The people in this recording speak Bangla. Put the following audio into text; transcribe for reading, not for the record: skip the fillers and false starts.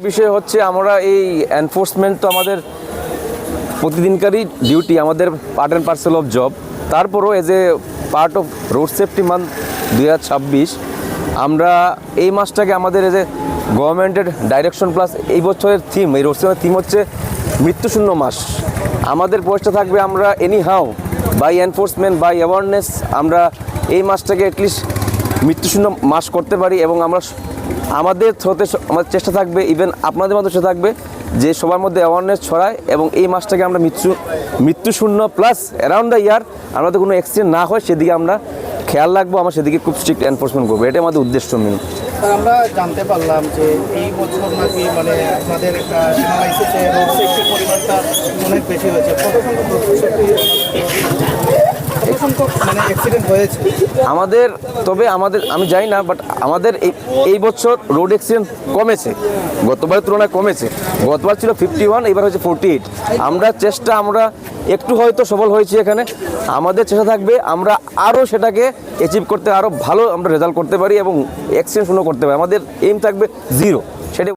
বিষয় হচ্ছে আমরা এই এনফোর্সমেন্ট তো আমাদের প্রতিদিনকারই ডিউটি, আমাদের part and parcel of job. তারপরও as a part of road safety month 2026 আমরা এই মাসটাকে আমাদের এজ এ গভর্নমেন্টের ডাইরেকশন প্লাস এই বছরের থিম, এই রোড সেফটির থিম হচ্ছে মৃত্যুশূন্য মাস। আমাদের প্রচেষ্টা থাকবে আমরা anyhow by enforcement by awareness আমরা এই মাসটাকে অ্যাটলিস্ট মৃত্যুশূন্য মাস করতে পারি, এবং আমরা আমাদের থ্রোতে আমাদের চেষ্টা থাকবে, ইভেন আপনাদের মধ্যে চেষ্টা থাকবে যে সবার মধ্যে অ্যাওয়ারনেস ছড়ায় এবং এই মাসটাকে আমরা মৃত্যুশূন্য প্লাস অ্যারাউন্ড দ্য ইয়ার আমাদের কোনো অ্যাক্সিডেন্ট না হয় সেদিকে আমরা খেয়াল রাখবো, আমরা সেদিকে খুব স্ট্রিক্ট এনফোর্সমেন্ট করবো, এটাই আমাদের উদ্দেশ্য মেন। আমরা জানতে পারলাম যে এই বছর নাকি মানে আপনাদের লাইসেন্সে রোড সেফটির পরিমাণটা অনেক বেশি হয়েছে। কত সংখ্যক মানে অ্যাক্সিডেন্ট হয়েছে আমাদের আমি জানি না, বাট আমাদের এই বছর রোড অ্যাক্সিডেন্ট কমেছে, গতবারের তুলনায় কমেছে। গতবার ছিল 51, এবার হচ্ছে 48। আমরা একটু হয়তো সফল হয়েছি এখানে, আমাদের চেষ্টা থাকবে আমরা আরও সেটাকে অ্যাচিভ করতে, আরও ভালো আমরা রেজাল্ট করতে পারি এবং অ্যাক্সিডেন্ট শূন্য করতে পারি। আমাদের এইম থাকবে 0।